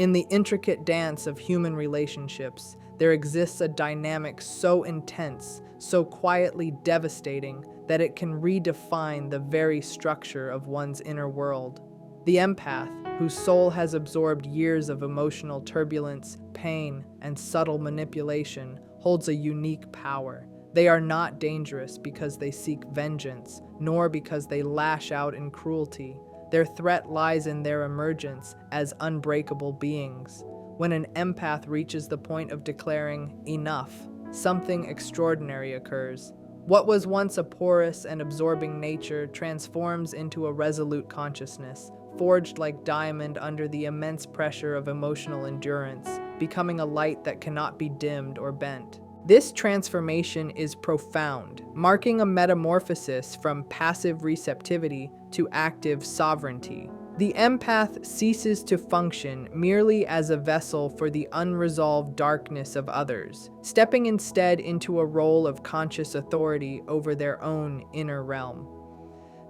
In the intricate dance of human relationships, there exists a dynamic so intense, so quietly devastating, that it can redefine the very structure of one's inner world. The empath, whose soul has absorbed years of emotional turbulence, pain, and subtle manipulation, holds a unique power. They are not dangerous because they seek vengeance, nor because they lash out in cruelty. Their threat lies in their emergence as unbreakable beings. When an empath reaches the point of declaring enough, something extraordinary occurs. What was once a porous and absorbing nature transforms into a resolute consciousness, forged like diamond under the immense pressure of emotional endurance, becoming a light that cannot be dimmed or bent. This transformation is profound, marking a metamorphosis from passive receptivity to active sovereignty. The empath ceases to function merely as a vessel for the unresolved darkness of others, stepping instead into a role of conscious authority over their own inner realm.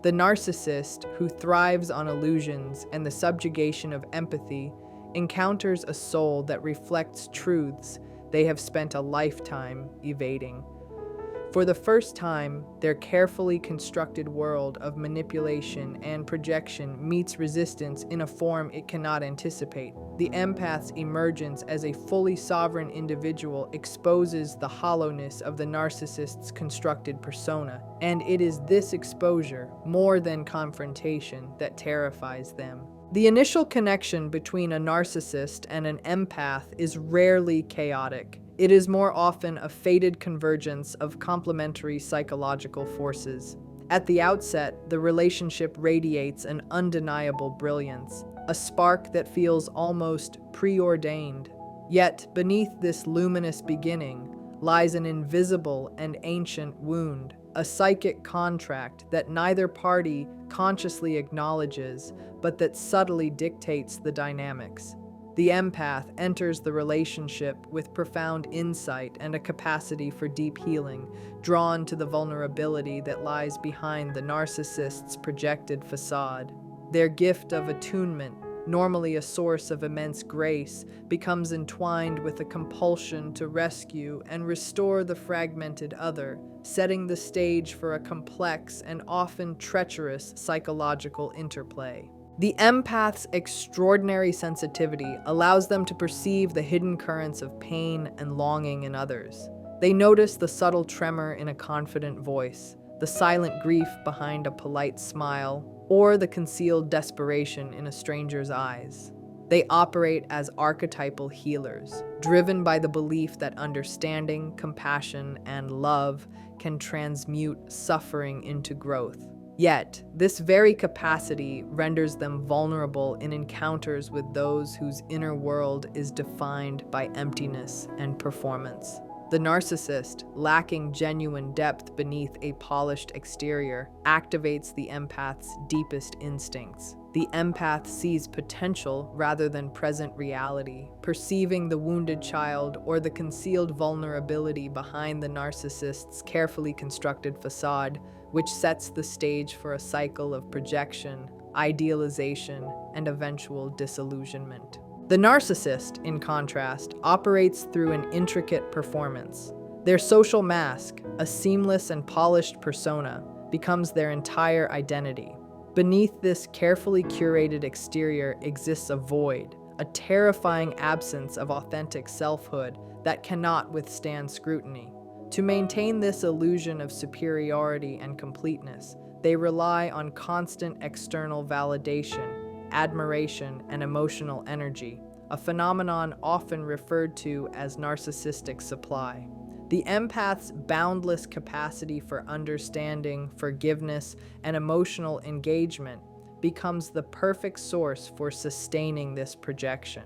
The narcissist, who thrives on illusions and the subjugation of empathy, encounters a soul that reflects truths they have spent a lifetime evading. For the first time, their carefully constructed world of manipulation and projection meets resistance in a form it cannot anticipate. The empath's emergence as a fully sovereign individual exposes the hollowness of the narcissist's constructed persona, and it is this exposure, more than confrontation, that terrifies them. The initial connection between a narcissist and an empath is rarely chaotic. It is more often a fated convergence of complementary psychological forces. At the outset, the relationship radiates an undeniable brilliance, a spark that feels almost preordained. Yet, beneath this luminous beginning lies an invisible and ancient wound, a psychic contract that neither party consciously acknowledges, but that subtly dictates the dynamics. The empath enters the relationship with profound insight and a capacity for deep healing, drawn to the vulnerability that lies behind the narcissist's projected facade. Their gift of attunement, normally a source of immense grace, becomes entwined with a compulsion to rescue and restore the fragmented other, setting the stage for a complex and often treacherous psychological interplay. The empath's extraordinary sensitivity allows them to perceive the hidden currents of pain and longing in others. They notice the subtle tremor in a confident voice, the silent grief behind a polite smile, or the concealed desperation in a stranger's eyes. They operate as archetypal healers, driven by the belief that understanding, compassion, and love can transmute suffering into growth. Yet, this very capacity renders them vulnerable in encounters with those whose inner world is defined by emptiness and performance. The narcissist, lacking genuine depth beneath a polished exterior, activates the empath's deepest instincts. The empath sees potential rather than present reality, perceiving the wounded child or the concealed vulnerability behind the narcissist's carefully constructed facade, which sets the stage for a cycle of projection, idealization, and eventual disillusionment. The narcissist, in contrast, operates through an intricate performance. Their social mask, a seamless and polished persona, becomes their entire identity. Beneath this carefully curated exterior exists a void, a terrifying absence of authentic selfhood that cannot withstand scrutiny. To maintain this illusion of superiority and completeness, they rely on constant external validation, admiration, and emotional energy, a phenomenon often referred to as narcissistic supply. The empath's boundless capacity for understanding, forgiveness, and emotional engagement becomes the perfect source for sustaining this projection.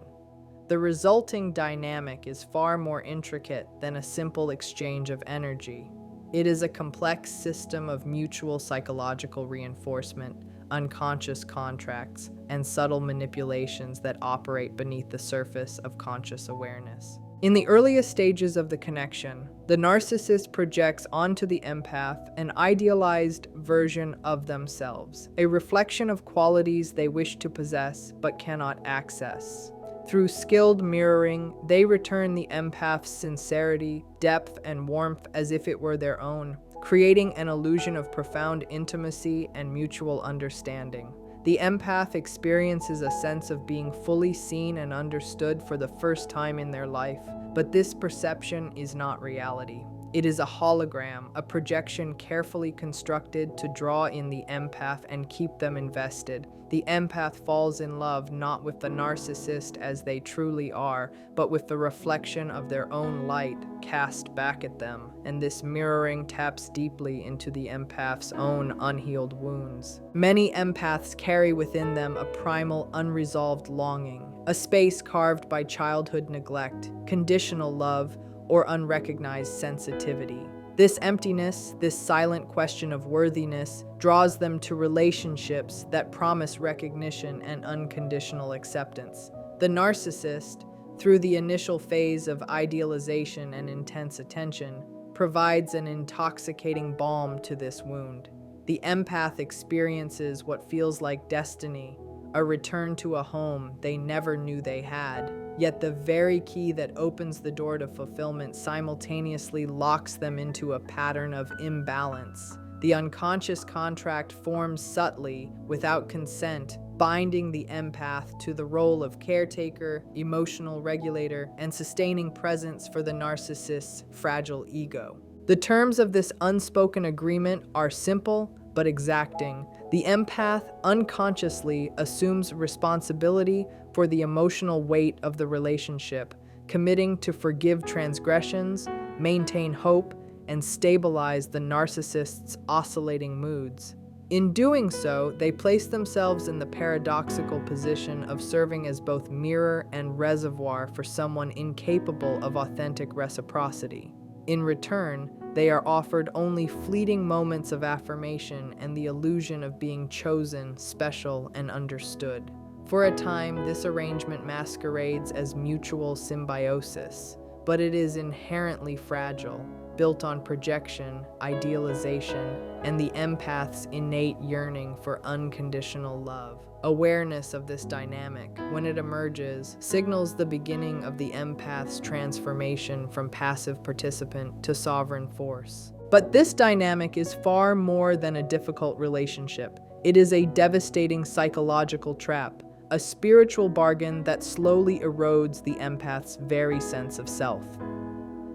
The resulting dynamic is far more intricate than a simple exchange of energy. It is a complex system of mutual psychological reinforcement, unconscious contracts, and subtle manipulations that operate beneath the surface of conscious awareness. In the earliest stages of the connection, the narcissist projects onto the empath an idealized version of themselves, a reflection of qualities they wish to possess but cannot access. Through skilled mirroring, they return the empath's sincerity, depth, and warmth as if it were their own, creating an illusion of profound intimacy and mutual understanding. The empath experiences a sense of being fully seen and understood for the first time in their life, but this perception is not reality. It is a hologram, a projection carefully constructed to draw in the empath and keep them invested. The empath falls in love not with the narcissist as they truly are, but with the reflection of their own light cast back at them, and this mirroring taps deeply into the empath's own unhealed wounds. Many empaths carry within them a primal, unresolved longing, a space carved by childhood neglect, conditional love, or unrecognized sensitivity. This emptiness, this silent question of worthiness, draws them to relationships that promise recognition and unconditional acceptance. The narcissist, through the initial phase of idealization and intense attention, provides an intoxicating balm to this wound. The empath experiences what feels like destiny, a return to a home they never knew they had. Yet the very key that opens the door to fulfillment simultaneously locks them into a pattern of imbalance. The unconscious contract forms subtly, without consent, binding the empath to the role of caretaker, emotional regulator, and sustaining presence for the narcissist's fragile ego. The terms of this unspoken agreement are simple but exacting. The empath unconsciously assumes responsibility for the emotional weight of the relationship, committing to forgive transgressions, maintain hope, and stabilize the narcissist's oscillating moods. In doing so, they place themselves in the paradoxical position of serving as both mirror and reservoir for someone incapable of authentic reciprocity. In return, they are offered only fleeting moments of affirmation and the illusion of being chosen, special, and understood. For a time, this arrangement masquerades as mutual symbiosis, but it is inherently fragile, built on projection, idealization, and the empath's innate yearning for unconditional love. Awareness of this dynamic, when it emerges, signals the beginning of the empath's transformation from passive participant to sovereign force. But this dynamic is far more than a difficult relationship. It is a devastating psychological trap, a spiritual bargain that slowly erodes the empath's very sense of self.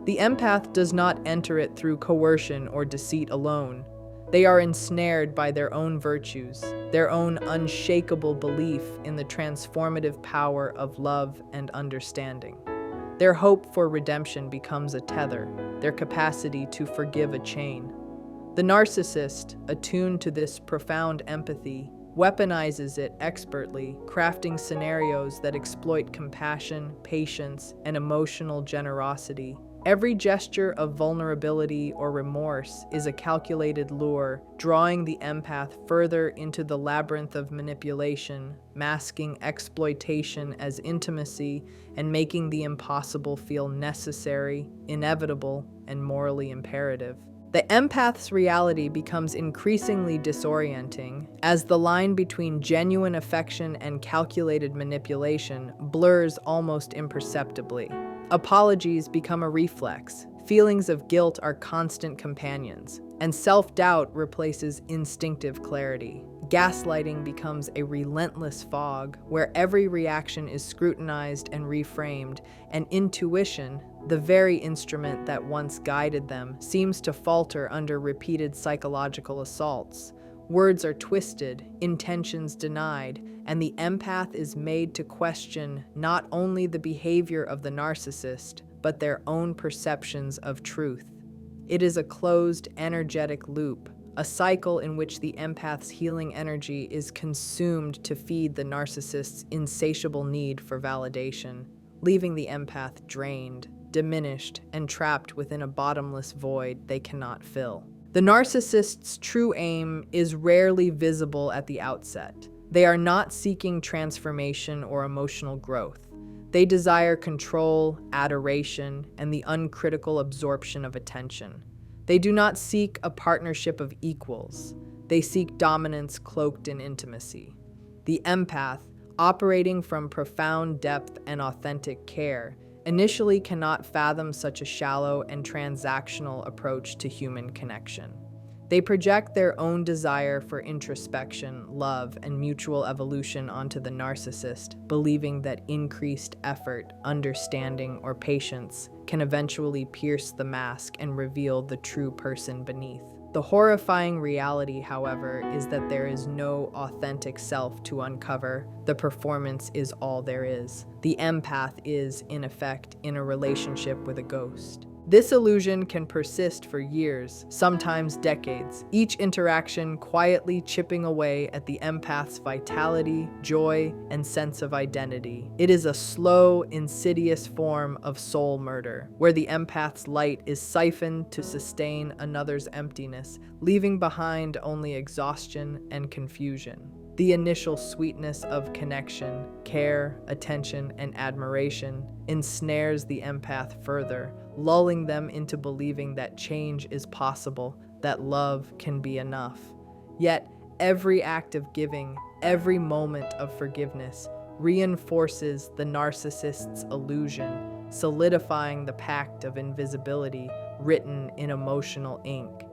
The empath does not enter it through coercion or deceit alone. They are ensnared by their own virtues, their own unshakable belief in the transformative power of love and understanding. Their hope for redemption becomes a tether, their capacity to forgive a chain. The narcissist, attuned to this profound empathy, weaponizes it expertly, crafting scenarios that exploit compassion, patience, and emotional generosity. Every gesture of vulnerability or remorse is a calculated lure, drawing the empath further into the labyrinth of manipulation, masking exploitation as intimacy, and making the impossible feel necessary, inevitable, and morally imperative. The empath's reality becomes increasingly disorienting as the line between genuine affection and calculated manipulation blurs almost imperceptibly. Apologies become a reflex, feelings of guilt are constant companions, and self-doubt replaces instinctive clarity. Gaslighting becomes a relentless fog where every reaction is scrutinized and reframed, and intuition, the very instrument that once guided them, seems to falter under repeated psychological assaults. Words are twisted, intentions denied, and the empath is made to question not only the behavior of the narcissist, but their own perceptions of truth. It is a closed, energetic loop, a cycle in which the empath's healing energy is consumed to feed the narcissist's insatiable need for validation, leaving the empath drained, diminished, and trapped within a bottomless void they cannot fill. The narcissist's true aim is rarely visible at the outset. They are not seeking transformation or emotional growth. They desire control, adoration, and the uncritical absorption of attention. They do not seek a partnership of equals. They seek dominance cloaked in intimacy. The empath, operating from profound depth and authentic care, initially cannot fathom such a shallow and transactional approach to human connection. They project their own desire for introspection, love, and mutual evolution onto the narcissist, believing that increased effort, understanding, or patience can eventually pierce the mask and reveal the true person beneath. The horrifying reality, however, is that there is no authentic self to uncover. The performance is all there is. The empath is, in effect, in a relationship with a ghost. This illusion can persist for years, sometimes decades, each interaction quietly chipping away at the empath's vitality, joy, and sense of identity. It is a slow, insidious form of soul murder, where the empath's light is siphoned to sustain another's emptiness, leaving behind only exhaustion and confusion. The initial sweetness of connection, care, attention, and admiration ensnares the empath further, lulling them into believing that change is possible, that love can be enough. Yet, every act of giving, every moment of forgiveness, reinforces the narcissist's illusion, solidifying the pact of invisibility written in emotional ink.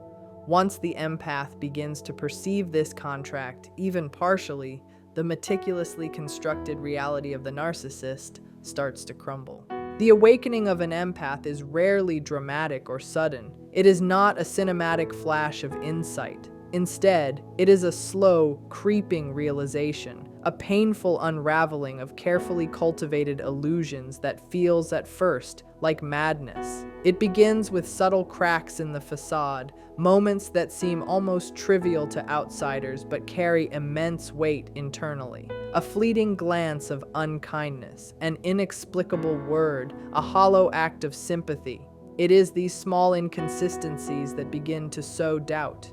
Once the empath begins to perceive this contract, even partially, the meticulously constructed reality of the narcissist starts to crumble. The awakening of an empath is rarely dramatic or sudden. It is not a cinematic flash of insight. Instead, it is a slow, creeping realization, a painful unraveling of carefully cultivated illusions that feels at first like madness. It begins with subtle cracks in the facade, moments that seem almost trivial to outsiders but carry immense weight internally. A fleeting glance of unkindness, an inexplicable word, a hollow act of sympathy. It is these small inconsistencies that begin to sow doubt.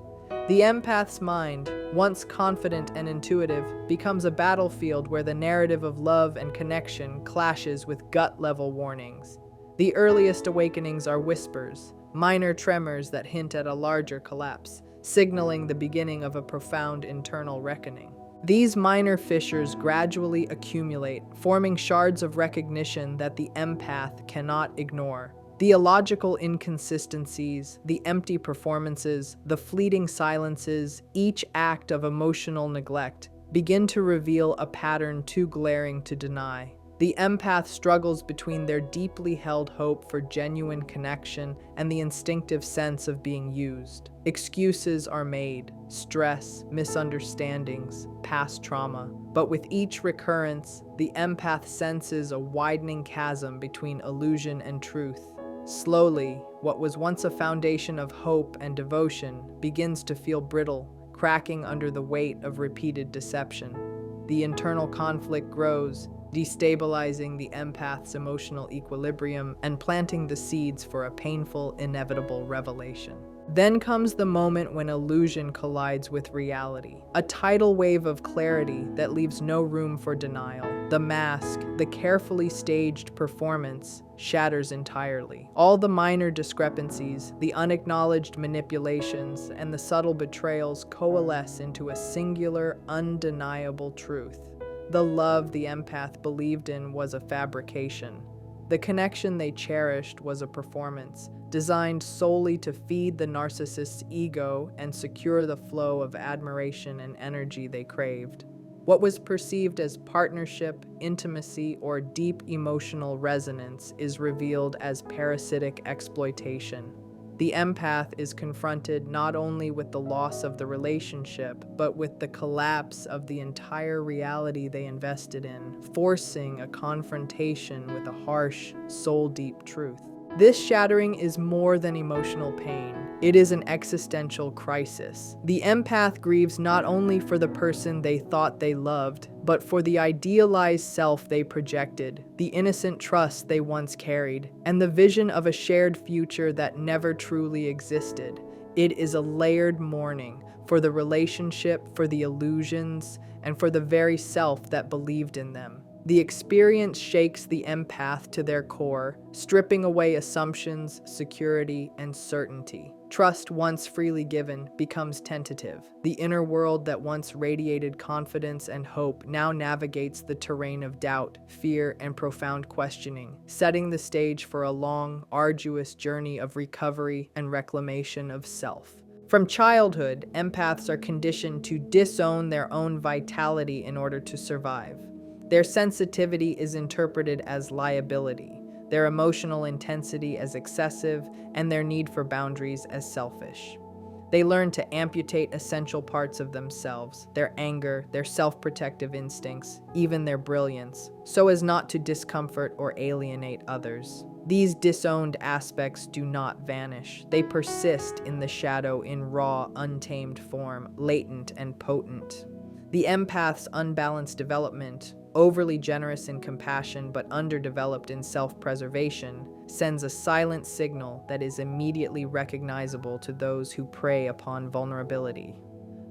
The empath's mind, once confident and intuitive, becomes a battlefield where the narrative of love and connection clashes with gut-level warnings. The earliest awakenings are whispers, minor tremors that hint at a larger collapse, signaling the beginning of a profound internal reckoning. These minor fissures gradually accumulate, forming shards of recognition that the empath cannot ignore. The illogical inconsistencies, the empty performances, the fleeting silences, each act of emotional neglect, begin to reveal a pattern too glaring to deny. The empath struggles between their deeply held hope for genuine connection and the instinctive sense of being used. Excuses are made, stress, misunderstandings, past trauma. But with each recurrence, the empath senses a widening chasm between illusion and truth. Slowly, what was once a foundation of hope and devotion begins to feel brittle, cracking under the weight of repeated deception. The internal conflict grows, destabilizing the empath's emotional equilibrium and planting the seeds for a painful, inevitable revelation. Then comes the moment when illusion collides with reality, a tidal wave of clarity that leaves no room for denial. The mask, the carefully staged performance, shatters entirely. All the minor discrepancies, the unacknowledged manipulations, and the subtle betrayals coalesce into a singular, undeniable truth. The love the empath believed in was a fabrication. The connection they cherished was a performance, designed solely to feed the narcissist's ego and secure the flow of admiration and energy they craved. What was perceived as partnership, intimacy, or deep emotional resonance is revealed as parasitic exploitation. The empath is confronted not only with the loss of the relationship, but with the collapse of the entire reality they invested in, forcing a confrontation with a harsh, soul-deep truth. This shattering is more than emotional pain. It is an existential crisis. The empath grieves not only for the person they thought they loved, but for the idealized self they projected, the innocent trust they once carried, and the vision of a shared future that never truly existed. It is a layered mourning for the relationship, for the illusions, and for the very self that believed in them. The experience shakes the empath to their core, stripping away assumptions, security, and certainty. Trust, once freely given, becomes tentative. The inner world that once radiated confidence and hope now navigates the terrain of doubt, fear, and profound questioning, setting the stage for a long, arduous journey of recovery and reclamation of self. From childhood, empaths are conditioned to disown their own vitality in order to survive. Their sensitivity is interpreted as liability, their emotional intensity as excessive, and their need for boundaries as selfish. They learn to amputate essential parts of themselves, their anger, their self-protective instincts, even their brilliance, so as not to discomfort or alienate others. These disowned aspects do not vanish. They persist in the shadow in raw, untamed form, latent and potent. The empath's unbalanced development, overly generous in compassion but underdeveloped in self-preservation, sends a silent signal that is immediately recognizable to those who prey upon vulnerability.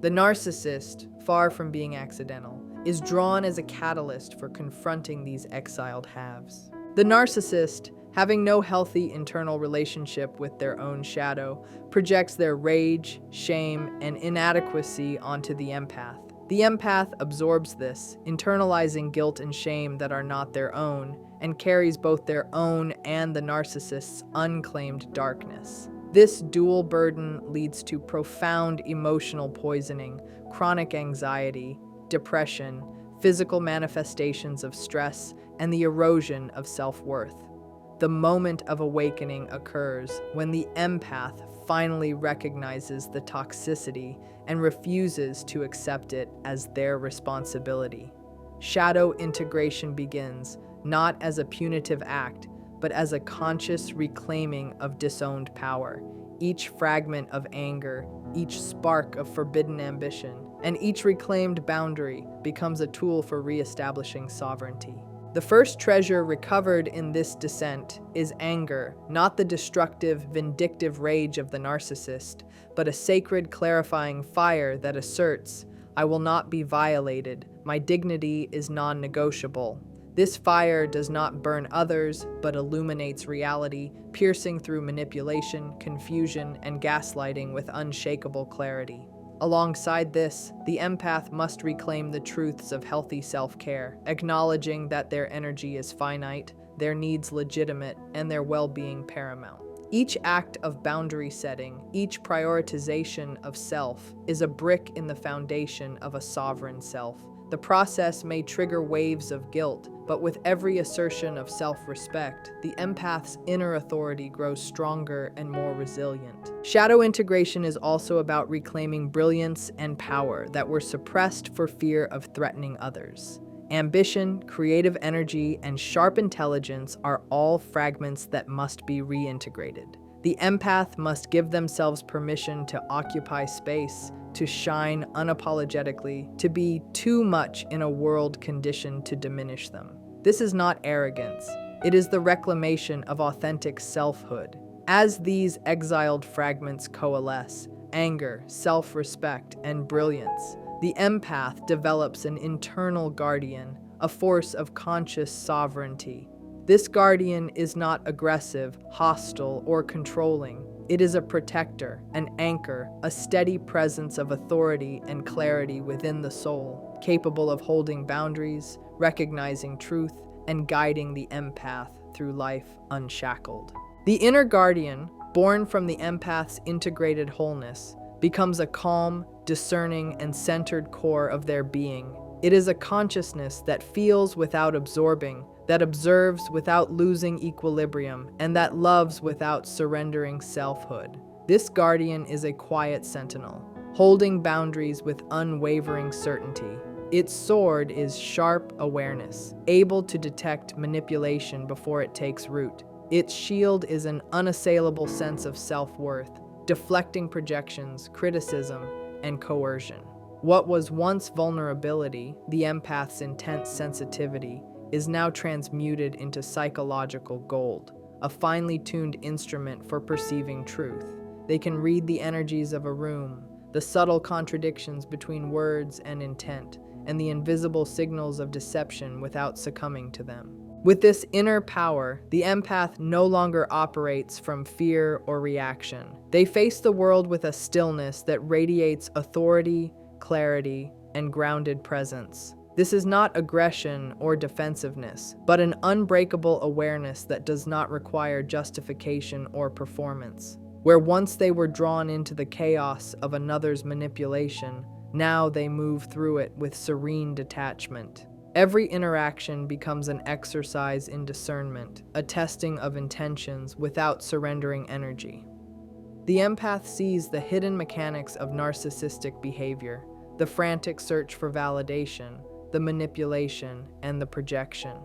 The narcissist, far from being accidental, is drawn as a catalyst for confronting these exiled halves. The narcissist, having no healthy internal relationship with their own shadow, projects their rage, shame, and inadequacy onto the empath. The empath absorbs this, internalizing guilt and shame that are not their own, and carries both their own and the narcissist's unclaimed darkness. This dual burden leads to profound emotional poisoning, chronic anxiety, depression, physical manifestations of stress, and the erosion of self-worth. The moment of awakening occurs when the empath finally recognizes the toxicity and refuses to accept it as their responsibility. Shadow integration begins, not as a punitive act, but as a conscious reclaiming of disowned power. Each fragment of anger, each spark of forbidden ambition, and each reclaimed boundary becomes a tool for reestablishing sovereignty. The first treasure recovered in this descent is anger, not the destructive, vindictive rage of the narcissist, but a sacred, clarifying fire that asserts, "I will not be violated. My dignity is non-negotiable." This fire does not burn others, but illuminates reality, piercing through manipulation, confusion, and gaslighting with unshakable clarity. Alongside this, the empath must reclaim the truths of healthy self-care, acknowledging that their energy is finite, their needs legitimate, and their well-being paramount. Each act of boundary setting, each prioritization of self, is a brick in the foundation of a sovereign self. The process may trigger waves of guilt, but with every assertion of self-respect, the empath's inner authority grows stronger and more resilient. Shadow integration is also about reclaiming brilliance and power that were suppressed for fear of threatening others. Ambition, creative energy, and sharp intelligence are all fragments that must be reintegrated. The empath must give themselves permission to occupy space, to shine unapologetically, to be too much in a world conditioned to diminish them. This is not arrogance. It is the reclamation of authentic selfhood. As these exiled fragments coalesce, anger, self-respect, and brilliance, the empath develops an internal guardian, a force of conscious sovereignty. This guardian is not aggressive, hostile, or controlling. It is a protector, an anchor, a steady presence of authority and clarity within the soul, capable of holding boundaries, recognizing truth, and guiding the empath through life unshackled. The inner guardian, born from the empath's integrated wholeness, becomes a calm, discerning, and centered core of their being. It is a consciousness that feels without absorbing, that observes without losing equilibrium, and that loves without surrendering selfhood. This guardian is a quiet sentinel, holding boundaries with unwavering certainty. Its sword is sharp awareness, able to detect manipulation before it takes root. Its shield is an unassailable sense of self-worth, deflecting projections, criticism, and coercion. What was once vulnerability, the empath's intense sensitivity, is now transmuted into psychological gold, a finely tuned instrument for perceiving truth. They can read the energies of a room, the subtle contradictions between words and intent, and the invisible signals of deception without succumbing to them. With this inner power, the empath no longer operates from fear or reaction. They face the world with a stillness that radiates authority, clarity, and grounded presence. This is not aggression or defensiveness, but an unbreakable awareness that does not require justification or performance. Where once they were drawn into the chaos of another's manipulation, now they move through it with serene detachment. Every interaction becomes an exercise in discernment, a testing of intentions without surrendering energy. The empath sees the hidden mechanics of narcissistic behavior, the frantic search for validation, the manipulation, and the projection.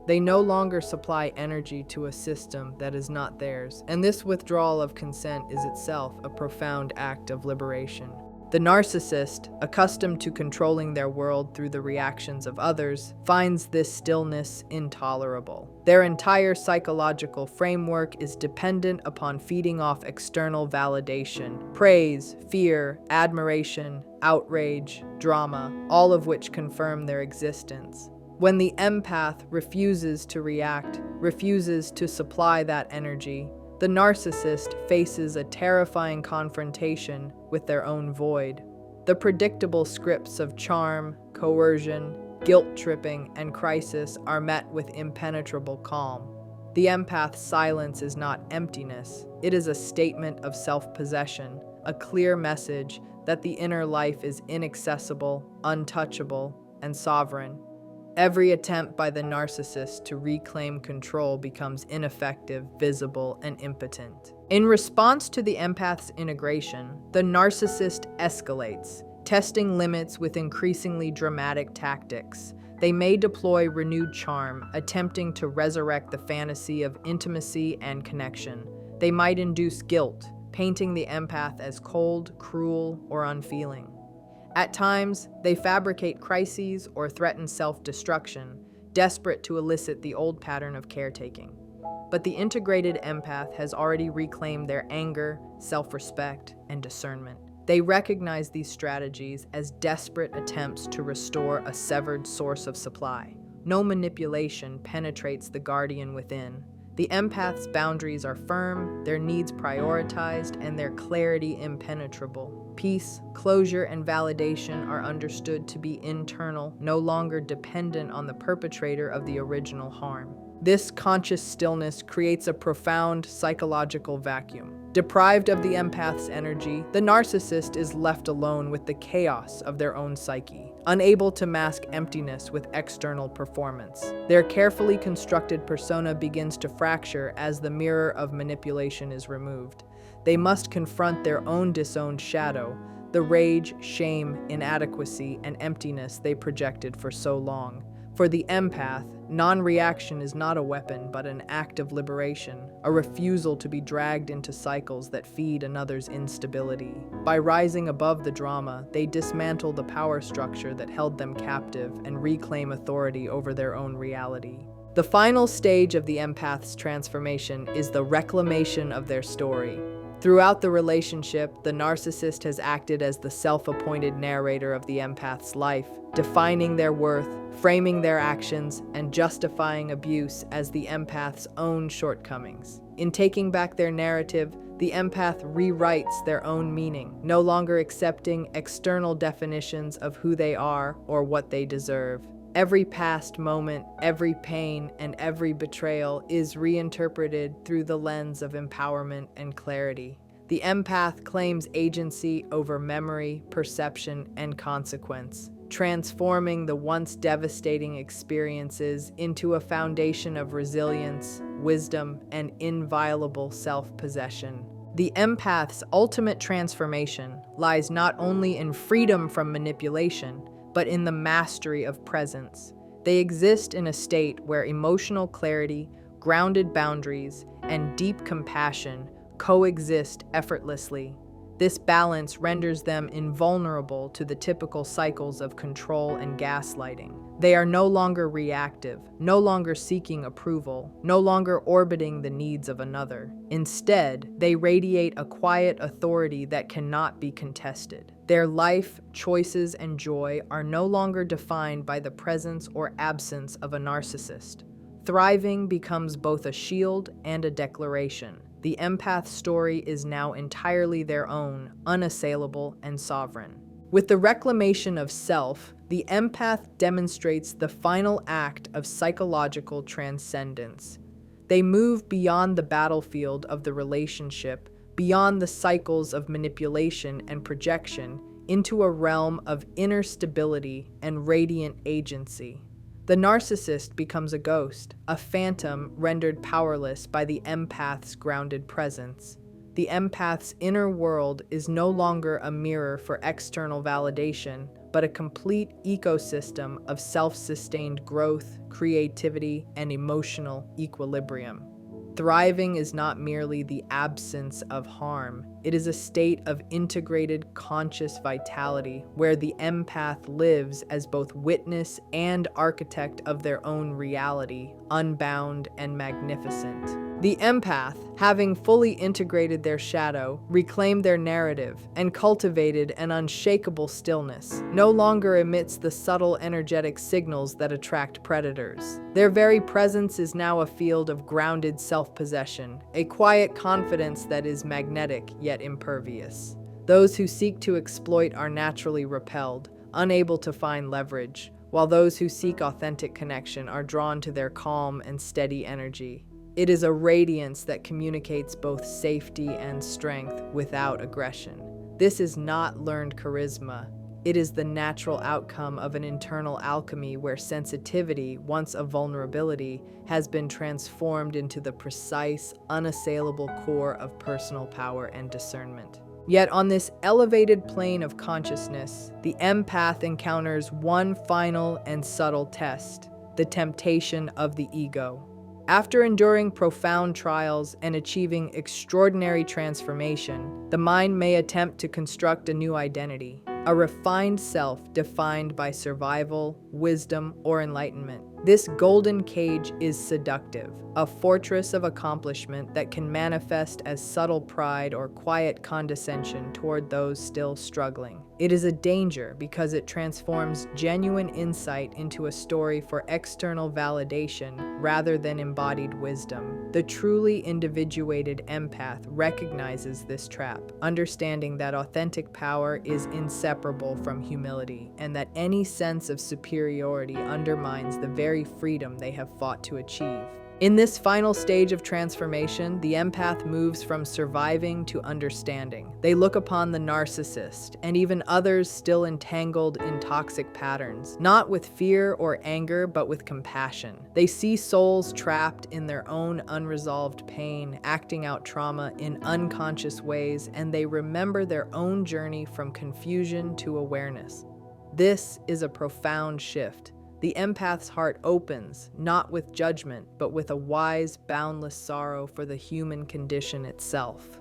They no longer supply energy to a system that is not theirs, and this withdrawal of consent is itself a profound act of liberation. The narcissist, accustomed to controlling their world through the reactions of others, finds this stillness intolerable. Their entire psychological framework is dependent upon feeding off external validation, praise, fear, admiration, outrage, drama, all of which confirm their existence. When the empath refuses to react, refuses to supply that energy, the narcissist faces a terrifying confrontation with their own void. The predictable scripts of charm, coercion, guilt-tripping, and crisis are met with impenetrable calm. The empath's silence is not emptiness, it is a statement of self-possession, a clear message that the inner life is inaccessible, untouchable, and sovereign. Every attempt by the narcissist to reclaim control becomes ineffective, visible, and impotent. In response to the empath's integration, the narcissist escalates, testing limits with increasingly dramatic tactics. They may deploy renewed charm, attempting to resurrect the fantasy of intimacy and connection. They might induce guilt, painting the empath as cold, cruel, or unfeeling. At times, they fabricate crises or threaten self-destruction, desperate to elicit the old pattern of caretaking. But the integrated empath has already reclaimed their anger, self-respect, and discernment. They recognize these strategies as desperate attempts to restore a severed source of supply. No manipulation penetrates the guardian within. The empath's boundaries are firm, their needs prioritized, and their clarity impenetrable. Peace, closure, and validation are understood to be internal, no longer dependent on the perpetrator of the original harm. This conscious stillness creates a profound psychological vacuum. Deprived of the empath's energy, the narcissist is left alone with the chaos of their own psyche, unable to mask emptiness with external performance. Their carefully constructed persona begins to fracture as the mirror of manipulation is removed. They must confront their own disowned shadow, the rage, shame, inadequacy, and emptiness they projected for so long. For the empath, non-reaction is not a weapon but an act of liberation, a refusal to be dragged into cycles that feed another's instability. By rising above the drama, they dismantle the power structure that held them captive and reclaim authority over their own reality. The final stage of the empath's transformation is the reclamation of their story. Throughout the relationship, the narcissist has acted as the self-appointed narrator of the empath's life, defining their worth, framing their actions, and justifying abuse as the empath's own shortcomings. In taking back their narrative, the empath rewrites their own meaning, no longer accepting external definitions of who they are or what they deserve. Every past moment, every pain, and every betrayal is reinterpreted through the lens of empowerment and clarity. The empath claims agency over memory, perception, and consequence, transforming the once devastating experiences into a foundation of resilience, wisdom, and inviolable self-possession. The empath's ultimate transformation lies not only in freedom from manipulation, but in the mastery of presence. They exist in a state where emotional clarity, grounded boundaries, and deep compassion coexist effortlessly. This balance renders them invulnerable to the typical cycles of control and gaslighting. They are no longer reactive, no longer seeking approval, no longer orbiting the needs of another. Instead, they radiate a quiet authority that cannot be contested. Their life, choices, and joy are no longer defined by the presence or absence of a narcissist. Thriving becomes both a shield and a declaration. The empath story is now entirely their own, unassailable, and sovereign. With the reclamation of self, the empath demonstrates the final act of psychological transcendence. They move beyond the battlefield of the relationship, beyond the cycles of manipulation and projection, into a realm of inner stability and radiant agency. The narcissist becomes a ghost, a phantom rendered powerless by the empath's grounded presence. The empath's inner world is no longer a mirror for external validation, but a complete ecosystem of self-sustained growth, creativity, and emotional equilibrium. Thriving is not merely the absence of harm. It is a state of integrated conscious vitality where the empath lives as both witness and architect of their own reality, unbound and magnificent. The empath, having fully integrated their shadow, reclaimed their narrative, and cultivated an unshakable stillness, no longer emits the subtle energetic signals that attract predators. Their very presence is now a field of grounded self-possession, a quiet confidence that is magnetic yet impervious. Those who seek to exploit are naturally repelled, unable to find leverage, while those who seek authentic connection are drawn to their calm and steady energy. It is a radiance that communicates both safety and strength without aggression. This is not learned charisma. It is the natural outcome of an internal alchemy where sensitivity, once a vulnerability, has been transformed into the precise, unassailable core of personal power and discernment. Yet on this elevated plane of consciousness, the empath encounters one final and subtle test: the temptation of the ego. After enduring profound trials and achieving extraordinary transformation, the mind may attempt to construct a new identity, a refined self defined by survival, wisdom, or enlightenment. This golden cage is seductive, a fortress of accomplishment that can manifest as subtle pride or quiet condescension toward those still struggling. It is a danger because it transforms genuine insight into a story for external validation rather than embodied wisdom. The truly individuated empath recognizes this trap, understanding that authentic power is inseparable from humility and that any sense of superiority undermines the very freedom they have fought to achieve. In this final stage of transformation, the empath moves from surviving to understanding. They look upon the narcissist and even others still entangled in toxic patterns, not with fear or anger, but with compassion. They see souls trapped in their own unresolved pain, acting out trauma in unconscious ways, and they remember their own journey from confusion to awareness. This is a profound shift. The empath's heart opens, not with judgment, but with a wise, boundless sorrow for the human condition itself.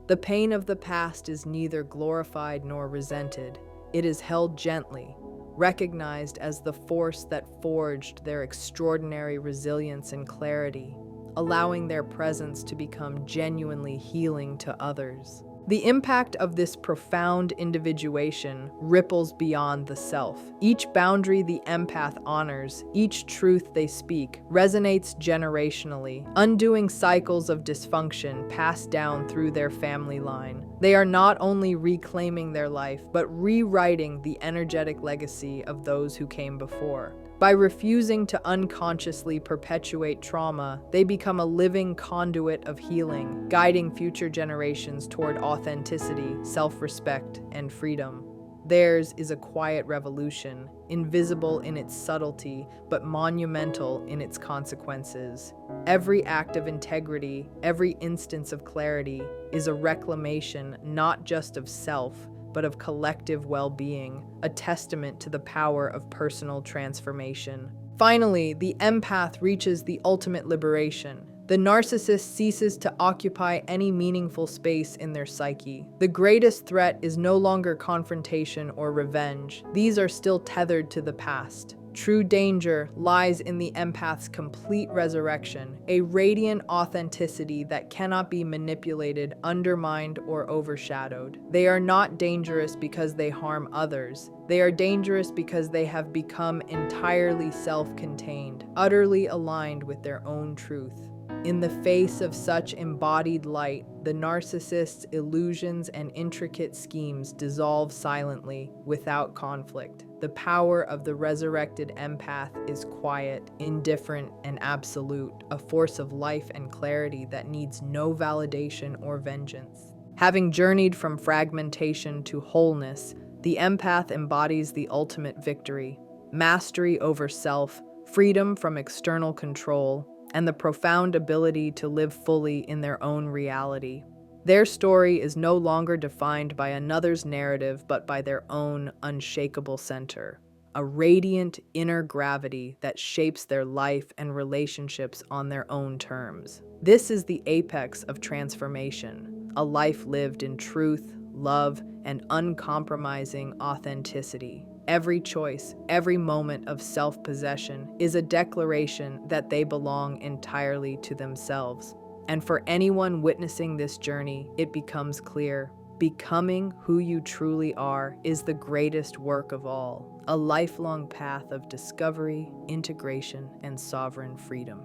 The pain of the past is neither glorified nor resented. It is held gently, recognized as the force that forged their extraordinary resilience and clarity, allowing their presence to become genuinely healing to others. The impact of this profound individuation ripples beyond the self. Each boundary the empath honors, each truth they speak, resonates generationally, undoing cycles of dysfunction passed down through their family line. They are not only reclaiming their life, but rewriting the energetic legacy of those who came before. By refusing to unconsciously perpetuate trauma, they become a living conduit of healing, guiding future generations toward authenticity, self-respect, and freedom. Theirs is a quiet revolution, invisible in its subtlety, but monumental in its consequences. Every act of integrity, every instance of clarity, is a reclamation not just of self, but of collective well-being, a testament to the power of personal transformation. Finally, the empath reaches the ultimate liberation. The narcissist ceases to occupy any meaningful space in their psyche. The greatest threat is no longer confrontation or revenge. These are still tethered to the past. True danger lies in the empath's complete resurrection, a radiant authenticity that cannot be manipulated, undermined, or overshadowed. They are not dangerous because they harm others. They are dangerous because they have become entirely self-contained, utterly aligned with their own truth. In the face of such embodied light, the narcissist's illusions and intricate schemes dissolve silently, without conflict. The power of the resurrected empath is quiet, indifferent, and absolute, a force of life and clarity that needs no validation or vengeance. Having journeyed from fragmentation to wholeness, the empath embodies the ultimate victory: mastery over self, freedom from external control, and the profound ability to live fully in their own reality. Their story is no longer defined by another's narrative, but by their own unshakable center, a radiant inner gravity that shapes their life and relationships on their own terms. This is the apex of transformation, a life lived in truth, love, and uncompromising authenticity. Every choice, every moment of self-possession is a declaration that they belong entirely to themselves. And for anyone witnessing this journey, it becomes clear: becoming who you truly are is the greatest work of all, a lifelong path of discovery, integration, and sovereign freedom.